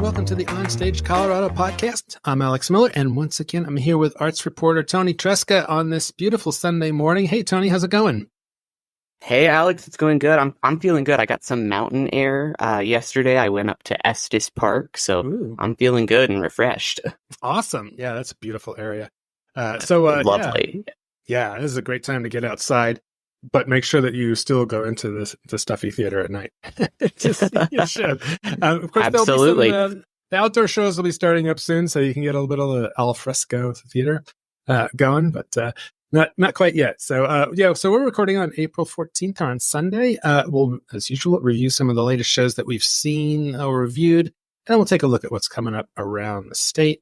welcome to the OnStage Colorado Podcast. I'm Alex Miller, and once again, I'm here with arts reporter Toni Tresca on this beautiful Sunday morning. Hey, Toni, how's it going? Hey, Alex, it's going good. I'm feeling good. I got some mountain air yesterday. I went up to Estes Park, so Ooh. I'm feeling good and refreshed. Awesome. Yeah, that's a beautiful area. Lovely. Yeah, this is a great time to get outside, but make sure that you still go into the stuffy theater at night. You should. Of course, Absolutely. the outdoor shows will be starting up soon, so you can get a little bit of the al fresco theater going, but not quite yet. So so we're recording on April 14th on Sunday. We'll, as usual, review some of the latest shows that we've seen or reviewed, and then we'll take a look at what's coming up around the state.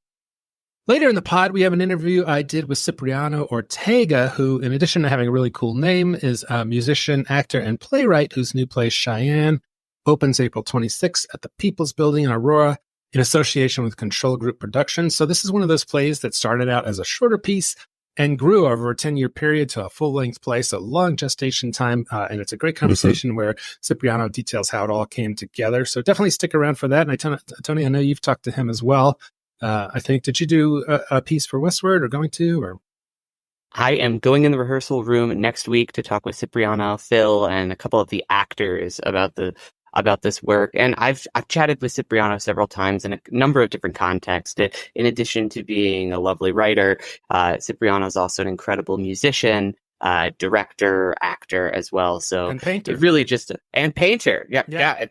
Later in the pod, we have an interview I did with Cipriano Ortega, who, in addition to having a really cool name, is a musician, actor, and playwright whose new play, Cheyanne, opens April 26th at the People's Building in Aurora in association with Control Group Productions. So this is one of those plays that started out as a shorter piece and grew over a 10-year period to a full-length play, so long gestation time, and it's a great conversation where Cipriano details how it all came together. So definitely stick around for that. And Toni, I know you've talked to him as well. I think, did you do a piece for Westward or going to? Or I am going in the rehearsal room next week to talk with Cipriano, Phil, and a couple of the actors about this work. And I've chatted with Cipriano several times in a number of different contexts. In addition to being a lovely writer, Cipriano is also an incredible musician, director, actor as well. So and painter. It really just and painter. Yeah,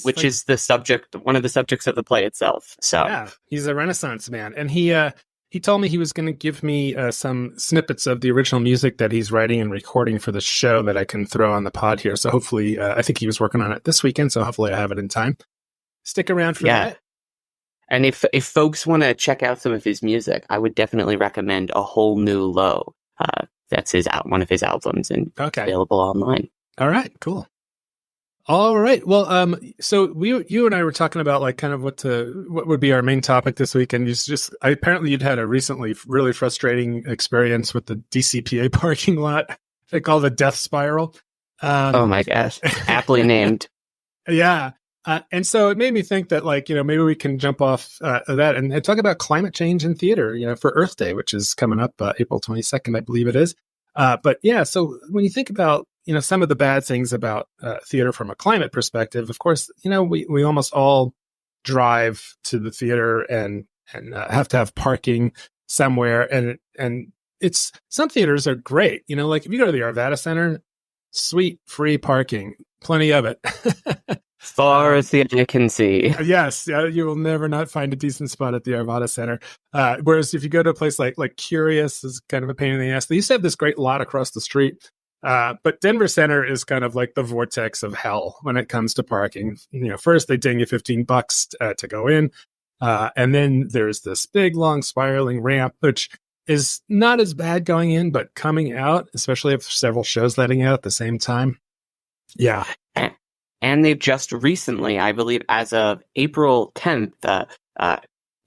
which is one of the subjects of the play itself. So yeah, he's a Renaissance man, and he told me he was going to give me some snippets of the original music that he's writing and recording for the show that I can throw on the pod here. So hopefully, I think he was working on it this weekend. So hopefully, I have it in time. Stick around for that. And if folks want to check out some of his music, I would definitely recommend A Whole New Low. That's one of his albums and available online. All right, cool. All right. Well, so you and I were talking about like kind of what would be our main topic this week, and apparently you'd had a recently really frustrating experience with the DCPA parking lot. They call it the death spiral. Oh my gosh, aptly named. Yeah, and so it made me think that maybe we can jump off that and talk about climate change in theater. For Earth Day, which is coming up April 22nd, I believe it is. But yeah, so when you think about some of the bad things about theater from a climate perspective, of course, we almost all drive to the theater and have to have parking somewhere. And it's some theaters are great. Like if you go to the Arvada Center, sweet, free parking, plenty of it. Far as the eye can see. Yes, you will never not find a decent spot at the Arvada Center. Whereas if you go to a place like Curious, is kind of a pain in the ass. They used to have this great lot across the street. But Denver Center is kind of like the vortex of hell when it comes to parking. First they ding you $15 to go in. And then there's this big, long spiraling ramp, which is not as bad going in, but coming out, especially if several shows letting out at the same time. Yeah. And they've just recently, I believe, as of April 10th,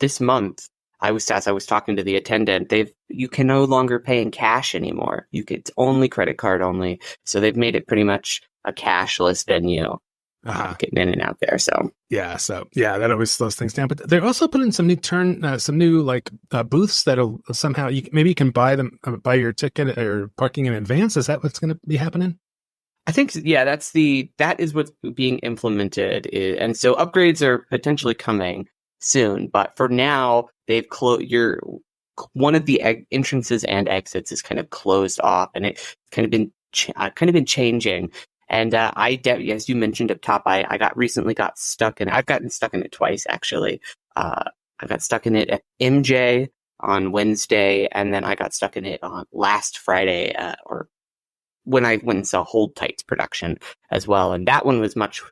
this month, I was talking to the attendant, you can no longer pay in cash anymore. It's only credit card only. So they've made it pretty much a cashless venue, getting in and out there. So that always slows things down. But they're also putting some new booths that'll somehow maybe you can buy your ticket or parking in advance. Is that what's going to be happening? I think, that is what's being implemented. And so upgrades are potentially coming soon, but for now they've closed one of the entrances and exits is kind of closed off, and it's kind of been changing. And as you mentioned up top, I recently got stuck in. I've gotten stuck in it twice actually. I got stuck in it at MJ on Wednesday, and then I got stuck in it on last Friday, or when I went and saw Hold Tight's production as well, and that one was much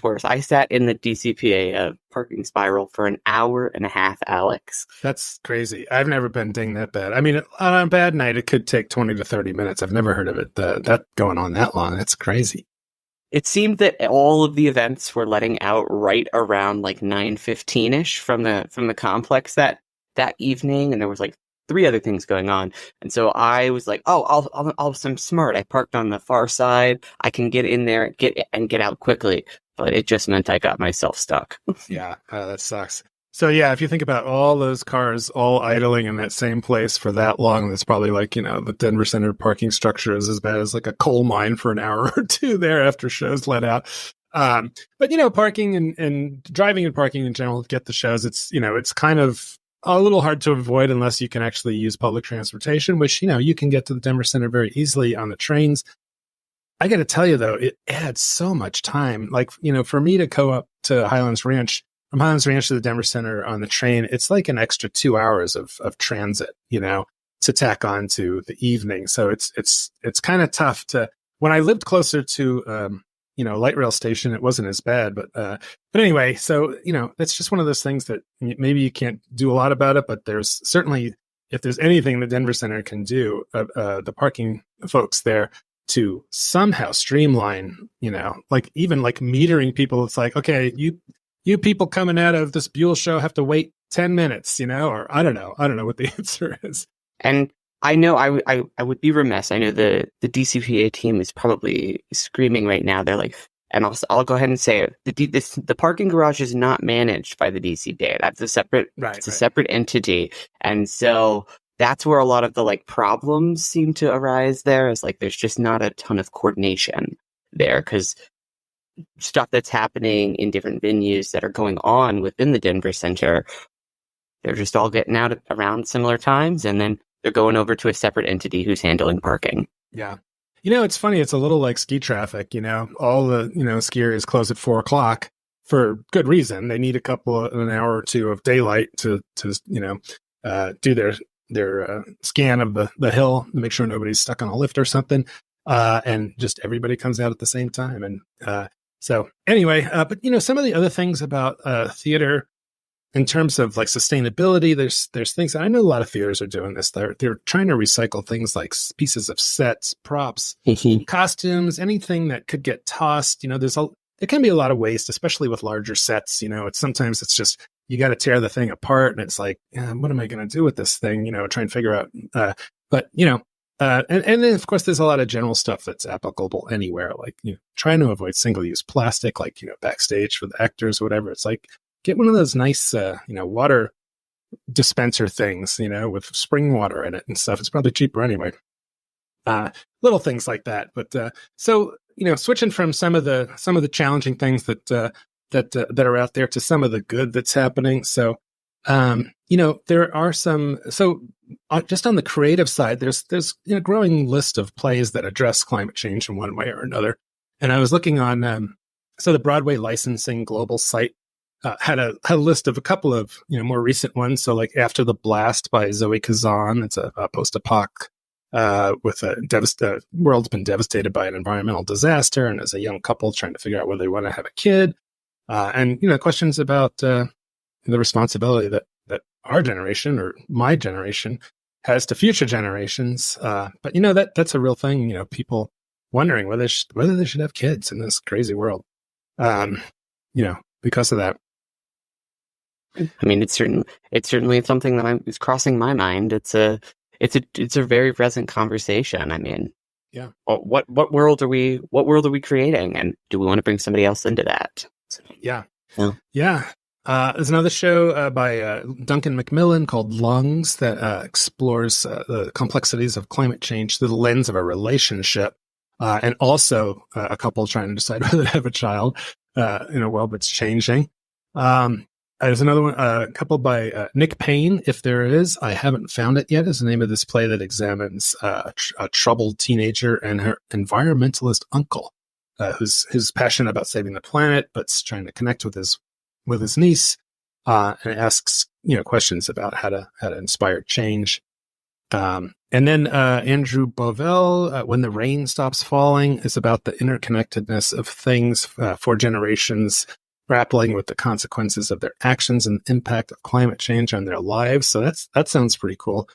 worse. I sat in the DCPA parking spiral for an hour and a half, Alex. That's crazy. I've never been dinged that bad. I mean, on a bad night, it could take 20 to 30 minutes. I've never heard of it that going on that long. That's crazy. It seemed that all of the events were letting out right around 9:15ish from the complex that evening, and there was three other things going on. And so I was like, oh, I'm smart. I parked on the far side. I can get in there, get out quickly. But it just meant I got myself stuck. Yeah, that sucks. So yeah, if you think about all those cars all idling in that same place for that long, that's probably like, the Denver Center parking structure is as bad as like a coal mine for an hour or two there after shows let out. But parking and driving and parking in general to get the shows, it's kind of a little hard to avoid unless you can actually use public transportation, which, you can get to the Denver Center very easily on the trains. I got to tell you, though, it adds so much time. Like, for me to go up to Highlands Ranch, from Highlands Ranch to the Denver Center on the train, it's like an extra 2 hours of transit, to tack on to the evening. So it's kind of tough when I lived closer to, light rail station, it wasn't as bad, but anyway, so, that's just one of those things that maybe you can't do a lot about it, but there's certainly, if there's anything the Denver Center can do, the parking folks there to somehow streamline, like even like metering people. It's like, okay, you people coming out of this Buell show have to wait 10 minutes, or I don't know what the answer is. And I know I would be remiss. I know the DCPA team is probably screaming right now. They're like, and I'll go ahead and say it. The parking garage is not managed by the DCPA. That's a separate, a separate entity. And so that's where a lot of the problems seem to arise there, is there's just not a ton of coordination there, because stuff that's happening in different venues that are going on within the Denver Center, they're just all getting out around similar times, and then they're going over to a separate entity who's handling parking. Yeah. It's funny. It's a little like ski traffic, all the, ski areas close at 4:00 for good reason. They need an hour or two of daylight to do their scan of the hill to make sure nobody's stuck on a lift or something. And just everybody comes out at the same time. And so anyway, but some of the other things about theater in terms of sustainability, there's things that I know a lot of theaters are doing this. They're trying to recycle things like pieces of sets, props, costumes, anything that could get tossed. There can be a lot of waste, especially with larger sets. Sometimes it's just, you got to tear the thing apart, and it's like, what am I going to do with this thing? Try and figure out. And then of course there's a lot of general stuff that's applicable anywhere, trying to avoid single-use plastic, backstage for the actors or whatever. It's like, get one of those nice, water dispenser things, with spring water in it and stuff. It's probably cheaper anyway. Little things like that. But so switching from some of the challenging things that are out there to some of the good that's happening. So there are some. So just on the creative side, there's a growing list of plays that address climate change in one way or another. And I was looking on so the Broadway licensing global site. Had a list of a couple of more recent ones. So After the Blast by Zoe Kazan, it's a post-apoc with a world's been devastated by an environmental disaster, and as a young couple trying to figure out whether they want to have a kid, and questions about the responsibility that our generation or my generation has to future generations. But that's a real thing. People wondering whether they should have kids in this crazy world. Because of that. I mean, it's certainly something that is crossing my mind. It's a very present conversation. I mean, yeah. What world are we creating, and do we want to bring somebody else into that? So, yeah. There's another show by Duncan Macmillan called Lungs that explores the complexities of climate change through the lens of a relationship, and also a couple trying to decide whether to have a child in a world that's changing. There's another one, a couple by Nick Payne, If There Is. I haven't found it yet, is the name of this play that examines a troubled teenager and her environmentalist uncle, who's passionate about saving the planet, but's trying to connect with his niece, and asks questions about how to inspire change. And then Andrew Bovell, When the Rain Stops Falling, is about the interconnectedness of things for generations, grappling with the consequences of their actions and the impact of climate change on their lives. So that sounds pretty cool.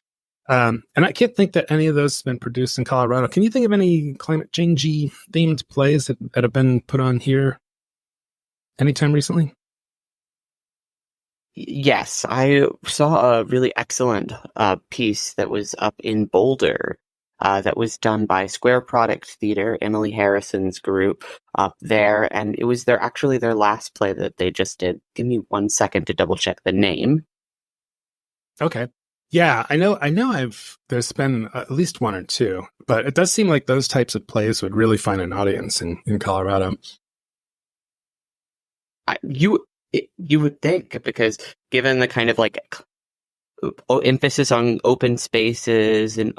And I can't think that any of those have been produced in Colorado. Can you think of any climate changey themed plays that have been put on here anytime recently? Yes, I saw a really excellent piece that was up in Boulder that was done by Square Product Theater, Emily Harrison's group up there, and it was their last play that they just did. Give me 1 second to double check the name. Okay. Yeah, I know there's been at least one or two, but it does seem like those types of plays would really find an audience in Colorado. You would think, because given the kind of like emphasis on open spaces and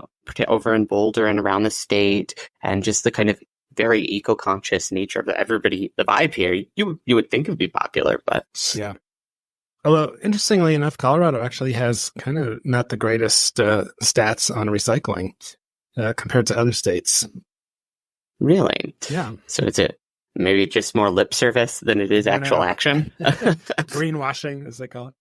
over in Boulder and around the state, and just the kind of very eco-conscious nature of the vibe here, you would think it would be popular, but yeah. Although, interestingly enough, Colorado actually has kind of not the greatest stats on recycling compared to other states. Really? Yeah. So is it maybe just more lip service than it is actual action? Greenwashing, as they call it.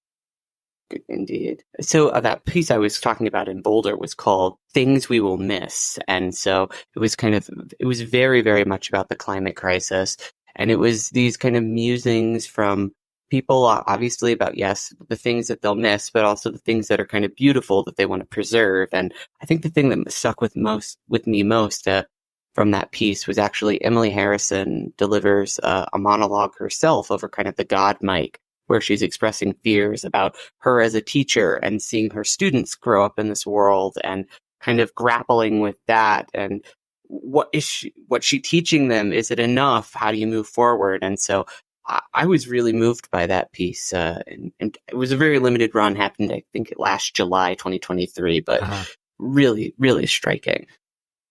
Indeed. So that piece I was talking about in Boulder was called Things We Will Miss. And so it was very, very much about the climate crisis. And it was these kind of musings from people, obviously, about, yes, the things that they'll miss, but also the things that are kind of beautiful that they want to preserve. And I think the thing that stuck with me most from that piece was actually Emily Harrison delivers a monologue herself over kind of the God mic, where she's expressing fears about her as a teacher and seeing her students grow up in this world and kind of grappling with that. And what's she teaching them? Is it enough? How do you move forward? And so I was really moved by that piece. And it was a very limited run, happened, I think, last July 2023, but really, really striking.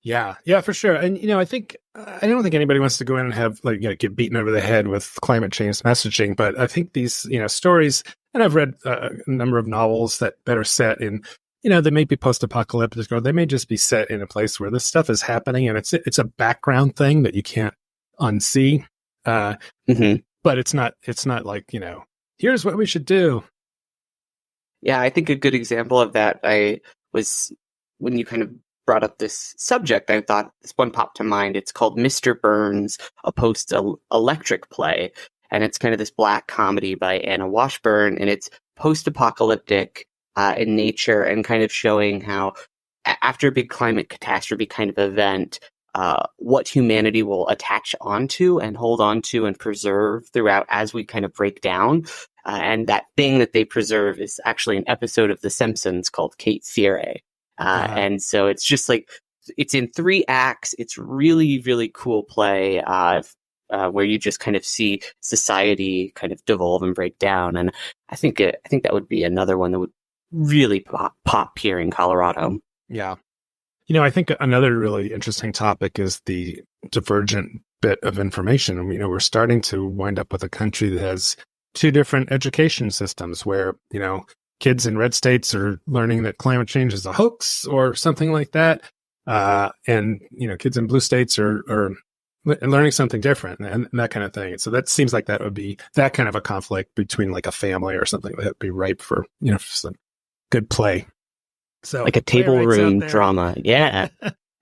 Yeah, for sure. And, I don't think anybody wants to go in and have get beaten over the head with climate change messaging. But I think these, stories, and I've read a number of novels that are set in, they may be post-apocalyptic, or they may just be set in a place where this stuff is happening, and it's a background thing that you can't unsee. But it's not like, here's what we should do. Yeah, I think a good example of that was when you kind of brought up this subject, I thought this one popped to mind. It's called Mr. Burns, a post-electric play. And it's kind of this black comedy by Anna Washburn. And it's post-apocalyptic in nature, and kind of showing how after a big climate catastrophe kind of event, what humanity will attach onto and hold onto and preserve throughout as we kind of break down. And that thing that they preserve is actually an episode of The Simpsons called Cape Fear. And so it's just like, it's in 3 acts. It's really, really cool play where you just kind of see society kind of devolve and break down. And I think that would be another one that would really pop here in Colorado. Yeah. I think another really interesting topic is the divergent bit of information. We're starting to wind up with a country that has 2 different education systems where, kids in red states are learning that climate change is a hoax or something like that. And kids in blue states are learning something different and that kind of thing. So that seems like that would be that kind of a conflict between like a family or something that would be ripe for, some good play. So like a table room drama. Yeah.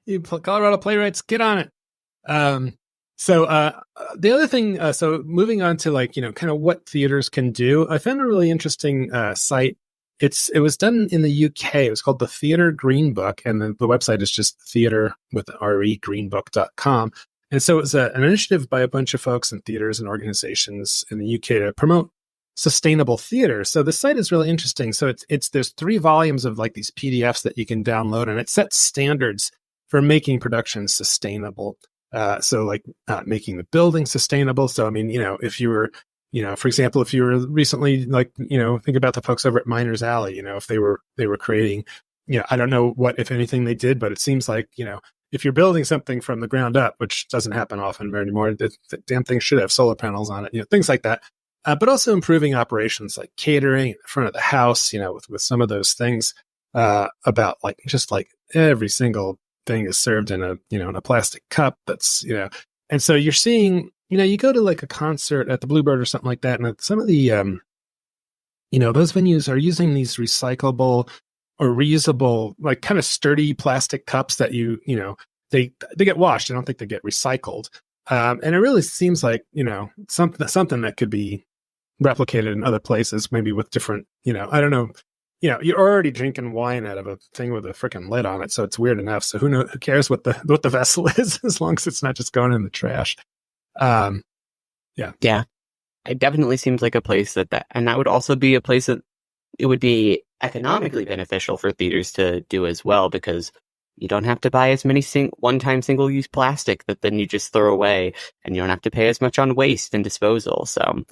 You Colorado playwrights, get on it. So the other thing, so moving on to kind of what theaters can do, I found a really interesting site. It was done in the UK. It was called the Theatre Green Book, and the website is just theater with RE greenbook.com. And so it was an initiative by a bunch of folks in theaters and organizations in the UK to promote sustainable theater. So the site is really interesting. So there's 3 volumes of these PDFs that you can download, and it sets standards for making productions sustainable. So making the building sustainable. So, if you were, for example, if you were recently think about the folks over at Miners Alley, if they were creating, I don't know what, if anything they did, but it seems like, if you're building something from the ground up, which doesn't happen often anymore, the damn thing should have solar panels on it, things like that. But also improving operations like catering in the front of the house, with some of those things about just every single thing is served in a plastic cup that's, and so you're seeing, you go to a concert at the Bluebird or something like that. And some of the, those venues are using these recyclable or reusable, kind of sturdy plastic cups that they get washed. I don't think they get recycled. And it really seems like, something that could be replicated in other places, maybe with different, I don't know. You're already drinking wine out of a thing with a freaking lid on it, so it's weird enough. So who cares what the vessel is, as long as it's not just going in the trash. Yeah. It definitely seems like a place and that would also be a place that it would be economically beneficial for theaters to do as well, because you don't have to buy as many one-time single-use plastic that then you just throw away, and you don't have to pay as much on waste and disposal. So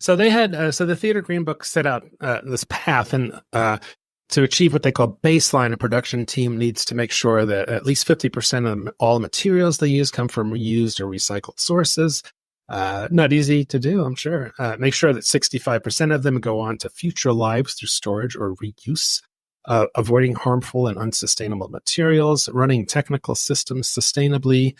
So they had, so the Theater Green Book set out this path, and to achieve what they call baseline, a production team needs to make sure that at least 50% of all materials they use come from reused or recycled sources. Not easy to do, I'm sure. Make sure that 65% of them go on to future lives through storage or reuse. Avoiding harmful and unsustainable materials, running technical systems sustainably,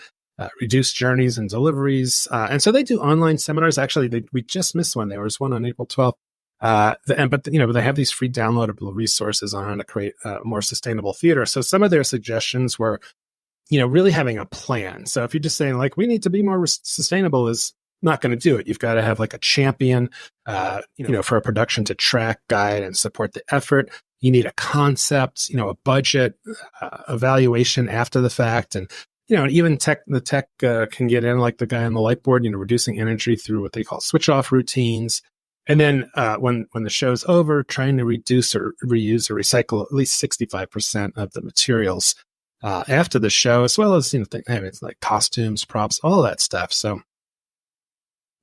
reduce journeys and deliveries. And so they do online seminars. Actually, we just missed one. There was one on April 12th. But they have these free downloadable resources on how to create a more sustainable theater. So some of their suggestions were, really having a plan. So if you're just saying like, we need to be more sustainable is not going to do it. You've got to have like a champion, for a production to track, guide, and support the effort. You need a concept, a budget, evaluation after the fact. And, even the tech can get in, like the guy on the light board, reducing energy through what they call switch off routines. And then when the show's over, trying to reduce or reuse or recycle at least 65% of the materials after the show, as well as, it's like costumes, props, all that stuff. So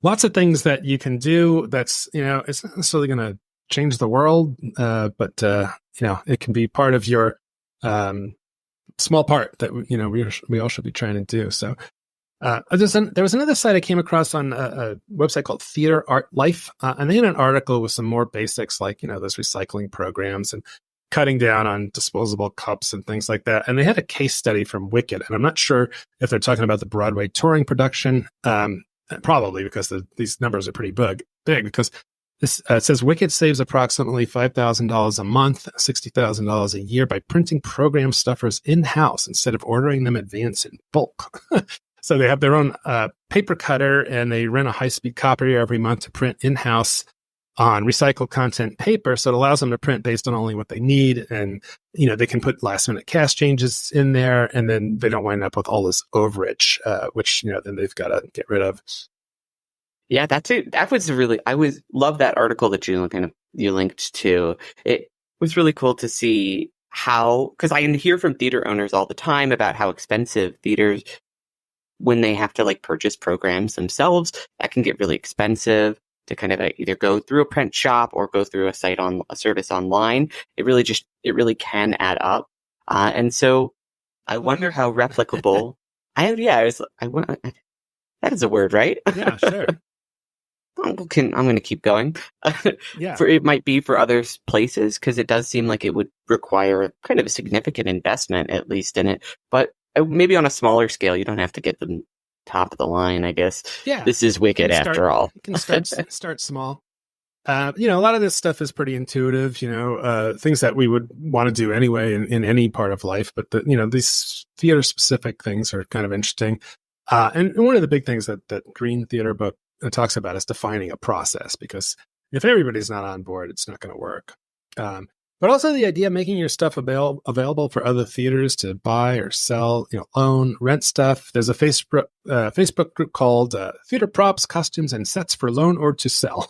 lots of things that you can do that's, it's not necessarily going to change the world, but it can be part of your small part that we all should be trying to do. So there was another site I came across on a website called Theater Art Life, and they had an article with some more basics, like those recycling programs and cutting down on disposable cups and things like that. And they had a case study from Wicked, and I'm not sure if they're talking about the Broadway touring production. Probably, because these numbers are pretty big because it says Wicked saves approximately $5,000 a month, $60,000 a year by printing program stuffers in-house instead of ordering them in advance in bulk. So they have their own paper cutter, and they rent a high-speed copier every month to print in-house on recycled content paper. So it allows them to print based on only what they need. And, they can put last-minute cast changes in there, and then they don't wind up with all this overage, which, then they've got to get rid of. Yeah, that's it. I love that article that you linked to. It was really cool to see because I hear from theater owners all the time about how expensive theaters, when they have to purchase programs themselves, that can get really expensive to kind of either go through a print shop or go through a service online. It really can add up. And so I wonder how replicable. That is a word, right? Yeah, sure. I'm going to keep going. Yeah. It might be for other places, because it does seem like it would require kind of a significant investment, at least in it. But maybe on a smaller scale, you don't have to get them top of the line, I guess. Yeah. This is Wicked after all. You can start small. A lot of this stuff is pretty intuitive, things that we would want to do anyway in any part of life. But these theater specific things are kind of interesting. And one of the big things that Green Theater Book talks about is defining a process, because if everybody's not on board, it's not going to work. But also the idea of making your stuff available for other theaters to buy or sell, own, rent stuff. There's a Facebook group called Theater Props, Costumes, and Sets for Loan or to Sell.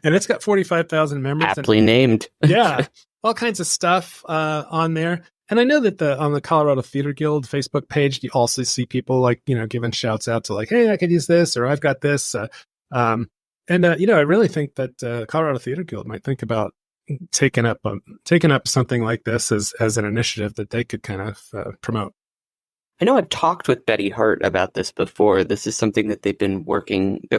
And it's got 45,000 members. Aptly named. Yeah, all kinds of stuff on there. And I know that on the Colorado Theater Guild Facebook page, you also see people giving shouts out to hey, I could use this, or I've got this. I really think that Colorado Theater Guild might think about taking up something like this as an initiative that they could kind of promote. I know I've talked with Betty Hart about this before. This is something that they're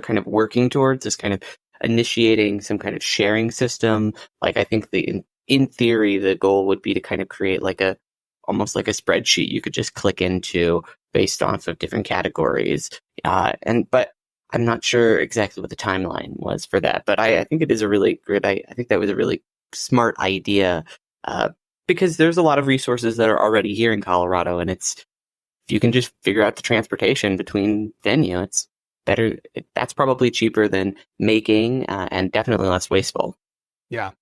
kind of working towards, is kind of initiating some kind of sharing system. I think in theory, the goal would be to kind of create almost like a spreadsheet you could just click into based off of different categories. But I'm not sure exactly what the timeline was for that. But I think it is a really good, I think that was a really smart idea, because there's a lot of resources that are already here in Colorado, and if you can just figure out the transportation between venue, it's better. That's probably cheaper than making, and definitely less wasteful. Yeah.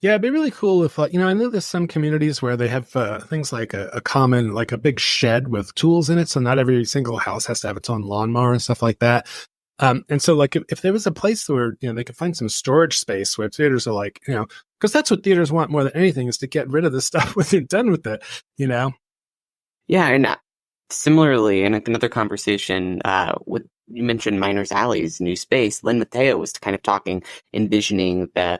Yeah, it'd be really cool if, I know there's some communities where they have things like a common, like a big shed with tools in it. So not every single house has to have its own lawnmower and stuff like that. And so like if there was a place where, they could find some storage space where theaters are like, because that's what theaters want more than anything is to get rid of this stuff when they're done with it, Yeah, and similarly, in another conversation with you mentioned Miners Alley's new space, Lynn Mateo was kind of envisioning their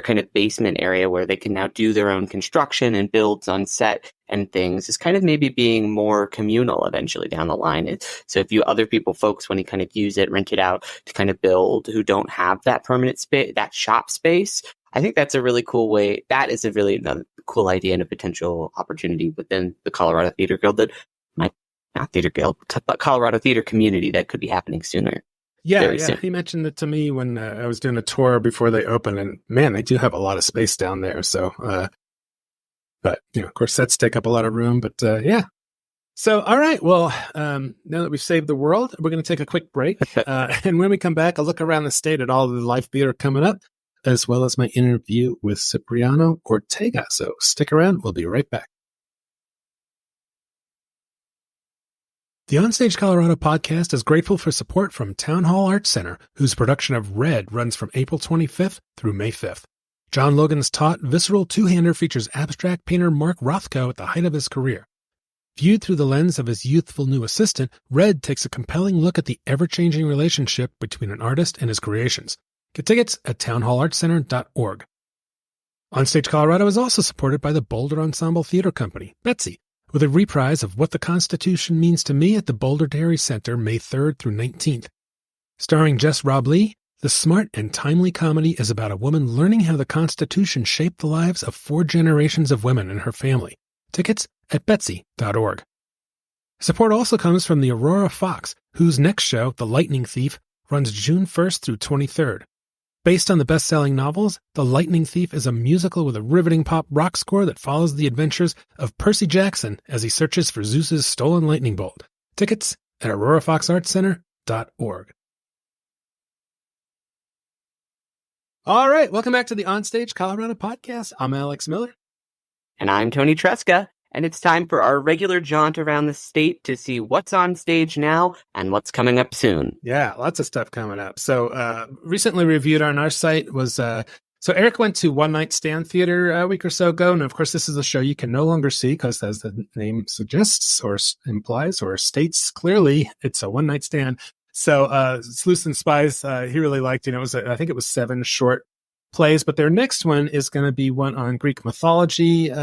kind of basement area where they can now do their own construction and builds on set and things is kind of maybe being more communal eventually down the line. So if other folks want to kind of use it, rent it out to kind of build who don't have that permanent space, that shop space, I think that's a really cool way. That is another cool idea and a potential opportunity within the Colorado Theater Guild that not Theater Guild, but Colorado theater community that could be happening sooner. Yeah. Soon. He mentioned it to me when I was doing a tour before they open, and man, they do have a lot of space down there. So, but of course, sets take up a lot of room. But yeah. So, all right. Well, now that we've saved the world, we're going to take a quick break, and when we come back, I'll look around the state at all the live theater coming up, as well as my interview with Cipriano Ortega. So, stick around. We'll be right back. The OnStage Colorado Podcast is grateful for support from Town Hall Arts Center, whose production of Red runs from April 25th through May 5th. John Logan's taut, visceral two-hander features abstract painter Mark Rothko at the height of his career. Viewed through the lens of his youthful new assistant, Red takes a compelling look at the ever-changing relationship between an artist and his creations. Get tickets at townhallartcenter.org. OnStage Colorado is also supported by the Boulder Ensemble Theater Company, Betsy, with a reprise of What the Constitution Means to Me at the Boulder Dairy Center May 3rd through 19th. Starring Jess Rob Lee, the smart and timely comedy is about a woman learning how the Constitution shaped the lives of 4 generations of women in her family. Tickets at betsy.org. Support also comes from the Aurora Fox, whose next show, The Lightning Thief, runs June 1st through 23rd. Based on the best-selling novels, The Lightning Thief is a musical with a riveting pop rock score that follows the adventures of Percy Jackson as he searches for Zeus's stolen lightning bolt. Tickets at aurorafoxartscenter.org. All right, welcome back to the OnStage Colorado Podcast. I'm Alex Miller. And I'm Toni Tresca. And it's time for our regular jaunt around the state to see what's on stage now and what's coming up soon. Yeah, lots of stuff coming up. So recently reviewed on our site was, so Eric went to One Night Stand Theater a week or so ago. And of course, this is a show you can no longer see because as the name suggests or implies or states clearly, it's a one night stand. So Sleuths and Spies, he really liked, it was, I think it was 7 short plays, but their next one is going to be one on Greek mythology,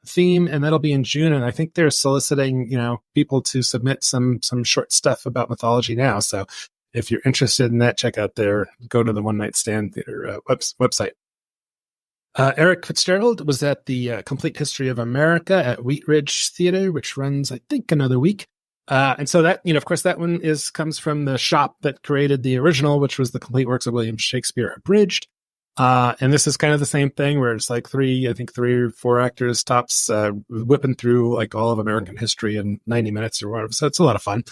theme, and that'll be in June. And I think they're soliciting, people to submit some short stuff about mythology now. So if you're interested in that, go to the One Night Stand Theater website. Eric Fitzgerald was at the Complete History of America at Wheat Ridge Theater, which runs, I think, another week. And so that, of course, that one comes from the shop that created the original, which was the Complete Works of William Shakespeare Abridged. And this is kind of the same thing where it's like 3 or 4 actors tops, whipping through like all of American history in 90 minutes or whatever. So it's a lot of fun.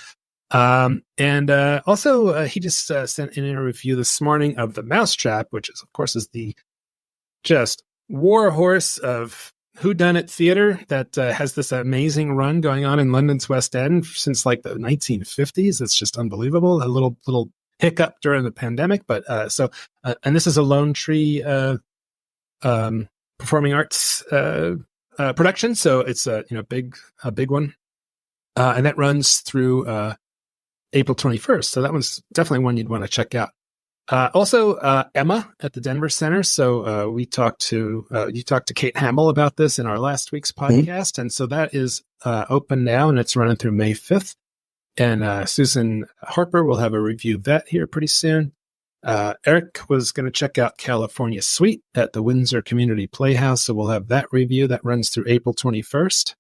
And also he just sent in a review this morning of The Mousetrap, which is, of course, is the just war horse of whodunit theater that has this amazing run going on in London's West End since like the 1950s. It's just unbelievable. A little hiccup during the pandemic, but and this is a Lone Tree performing arts production, so it's a big one, and that runs through April 21st. So that one's definitely one you'd want to check out. Also, Emma at the Denver Center. So you talked to Kate Hamill about this in our last week's podcast, and so that is open now, and it's running through May 5th. And Susan Harper will have a review of that here pretty soon. Eric was going to check out California Suite at the Windsor Community Playhouse, so we'll have that review. That runs through April 21st.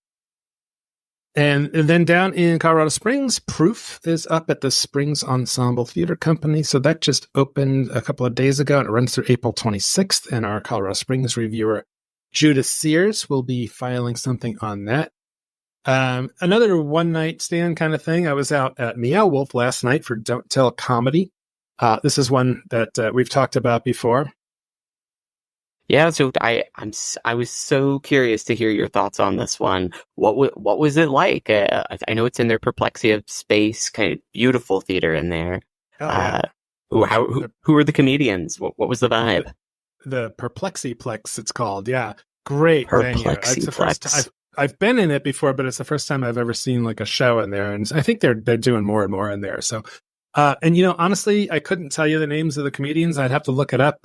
And then down in Colorado Springs, Proof is up at the Springs Ensemble Theater Company. So that just opened a couple of days ago, and it runs through April 26th. And our Colorado Springs reviewer, Judith Sears, will be filing something on that. Another one night stand kind of thing. I was out at Meow Wolf last night for Don't Tell Comedy. This is one that we've talked about before. Yeah, so I was so curious to hear your thoughts on this one. What was it like? I know it's in their Perplexity of Space, kind of beautiful theater in there. Oh, yeah. Who are the comedians? What was the vibe? The Perplexiplex, it's called. Yeah, great venue. It's the first I've been in it before, but it's the first time I've ever seen like a show in there, and I think they're doing more and more in there. So, and honestly, I couldn't tell you the names of the comedians. I'd have to look it up.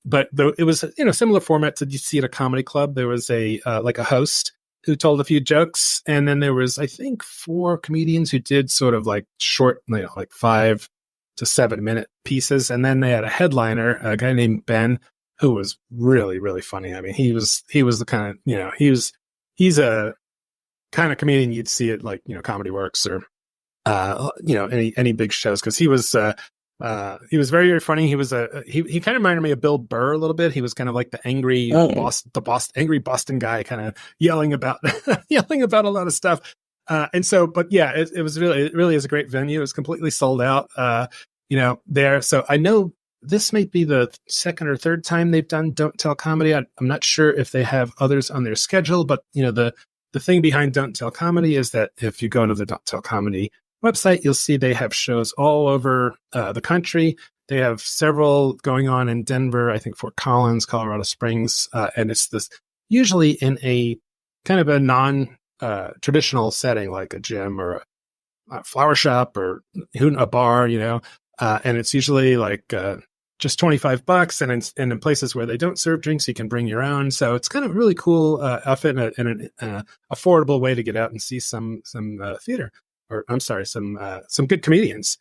But it was similar format to you see at a comedy club. There was a like a host who told a few jokes, and then there was I think 4 comedians who did sort of like short, like 5 to 7 minute pieces, and then they had a headliner, a guy named Ben, who was really, really funny. I mean, he was the kind of he's a kind of comedian you'd see at like Comedy Works or any big shows, because he was very, very funny. He was he kind of reminded me of Bill Burr a little bit. He was kind of like the angry angry Boston guy, kind of yelling about a lot of stuff. And so, but yeah, it really is a great venue. It was completely sold out, there. So I know this might be the second or third time they've done Don't Tell Comedy. I'm not sure if they have others on their schedule, but the thing behind Don't Tell Comedy is that if you go to the Don't Tell Comedy website, you'll see they have shows all over the country. They have several going on in Denver, I think Fort Collins, Colorado Springs, and it's this usually in a kind of a non-traditional setting, like a gym or a flower shop or a bar, and it's usually like just $25, and in places where they don't serve drinks, you can bring your own. So it's kind of really cool outfit and an affordable way to get out and see some theater. Or I'm sorry, some good comedians.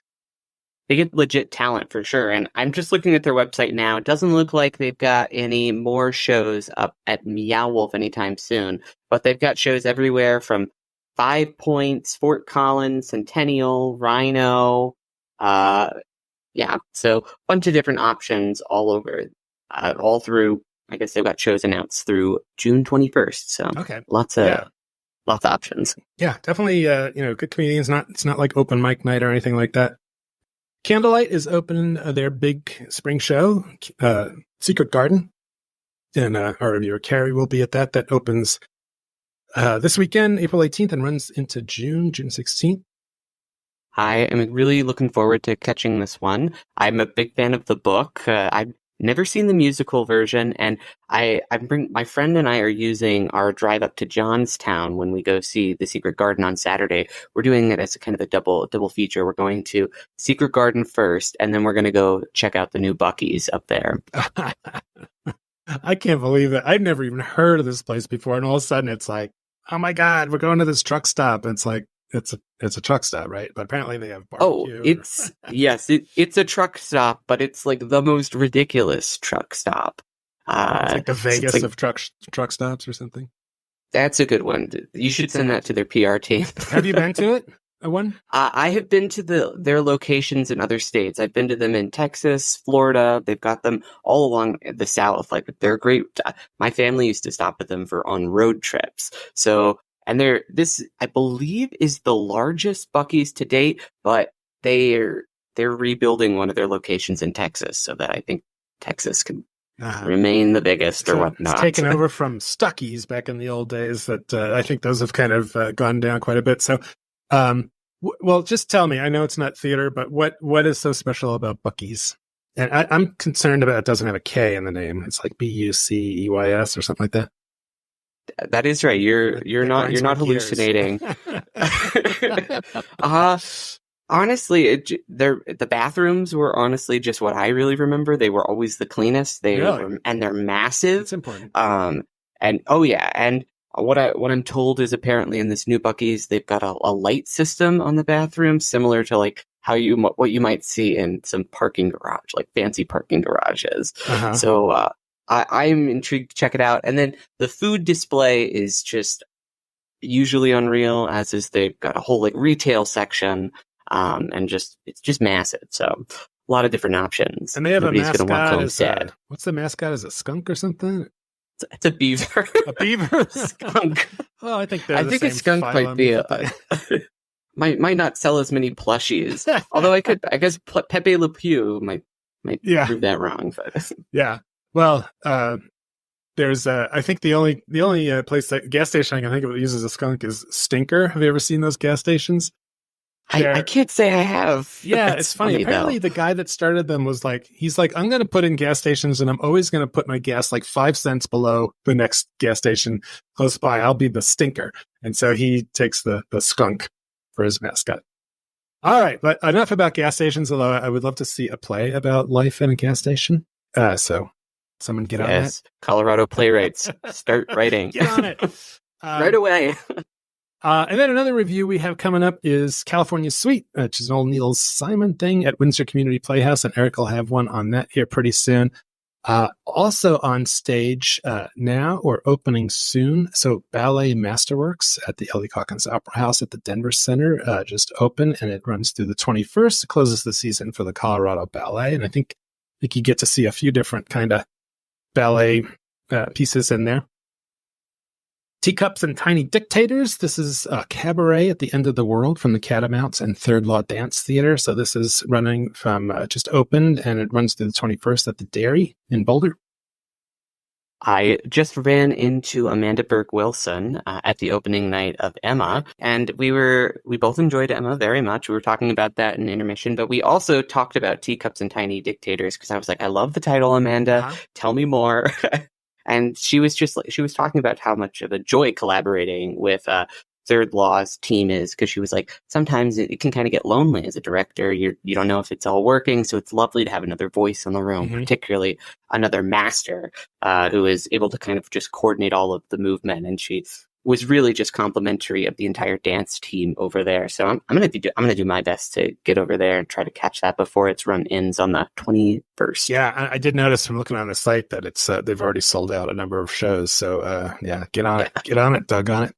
They get legit talent for sure. And I'm just looking at their website now. It doesn't look like they've got any more shows up at Meow Wolf anytime soon, but they've got shows everywhere from 5 Points, Fort Collins, Centennial, Rhino. So a bunch of different options all over, all through. I guess they've got shows announced through June 21st. So lots of options. Yeah, definitely. Good comedians. It's not like open mic night or anything like that. Candlelight is opening their big spring show, Secret Garden, and our reviewer Carrie will be at that. That opens this weekend, April 18th, and runs into June 16th. I am really looking forward to catching this one. I'm a big fan of the book. I've never seen the musical version, and my friend and I are using our drive up to Johnstown when we go see The Secret Garden on Saturday. We're doing it as a kind of a double feature. We're going to Secret Garden first, and then we're going to go check out the new Buc-ee's up there. I can't believe it. I've never even heard of this place before, and all of a sudden it's like, oh my God, we're going to this truck stop. And it's like, it's a truck stop, right? But apparently they have barbecue. Oh, it's a truck stop, but it's like the most ridiculous truck stop. It's like the Vegas of truck stops or something. That's a good one. You should send that to their PR team. Have you been to it? One? I have been to their locations in other states. I've been to them in Texas, Florida. They've got them all along the South. Like, they're great. My family used to stop at them on road trips. So. And this, I believe, is the largest Buc-ee's to date, but they're rebuilding one of their locations in Texas so that I think Texas can remain the biggest or whatnot. It's taken over from Stuckey's back in the old days. That I think those have kind of gone down quite a bit. So, well, just tell me. I know it's not theater, but what is so special about Buc-ee's? And I'm concerned about it doesn't have a K in the name. It's like Buceys or something like that. That is right. You're not hallucinating. Honestly, the bathrooms were honestly just what I really remember. They were always the cleanest. And they're massive. It's important. And what I'm told is apparently in this new Buc-ee's they've got a light system on the bathroom similar to like what you might see in some parking garage, like fancy parking garages. Uh-huh. So. I'm intrigued to check it out. And then the food display is just usually unreal, as is they've got a whole like retail section, and it's just massive. So a lot of different options. And they have a mascot. What's the mascot? Is it a skunk or something? It's a beaver. A beaver? Skunk. Oh, I think I think a skunk might be might not sell as many plushies. Although I guess Pepe Le Pew might prove that wrong. But. Yeah. Well, there's I think the only place gas station I can think of that uses a skunk is Stinker. Have you ever seen those gas stations? I can't say I have. Yeah, it's funny. Apparently, the guy that started them was like, he's like, I'm going to put in gas stations, and I'm always going to put my gas like 5 cents below the next gas station close by. I'll be the Stinker, and so he takes the skunk for his mascot. All right, but enough about gas stations. Although I would love to see a play about life in a gas station. So someone get on that. Colorado playwrights, start writing. Get on it right away. And then another review we have coming up is California Suite, which is an old Neil Simon thing at Windsor Community Playhouse, and Eric will have one on that here pretty soon. Also on stage now, or opening soon, so Ballet Masterworks at the Ellie Calkins Opera House at the Denver Center just opened, and it runs through the 21st. It closes the season for the Colorado Ballet, and I think you get to see a few different kind of ballet pieces in there. Teacups and Tiny Dictators. This is a cabaret at the end of the world from the Catamounts and Third Law Dance Theater. So this is running from just opened, and it runs through the 21st at the Dairy in Boulder. I just ran into Amanda Burke-Wilson at the opening night of Emma, and we both enjoyed Emma very much. We were talking about that in intermission, but we also talked about Teacups and Tiny Dictators because I was like, I love the title, Amanda. Tell me more. And she was talking about how much of a joy collaborating with Third Law's team is, because she was like, sometimes it can kind of get lonely as a director. You don't know if it's all working, so it's lovely to have another voice in the room, particularly another master who is able to kind of just coordinate all of the movement. And she was really just complimentary of the entire dance team over there. So I'm gonna do my best to get over there and try to catch that before its run ends on the 21st. Yeah, I did notice from looking on the site that it's they've already sold out a number of shows. So yeah, get on it, doggone it.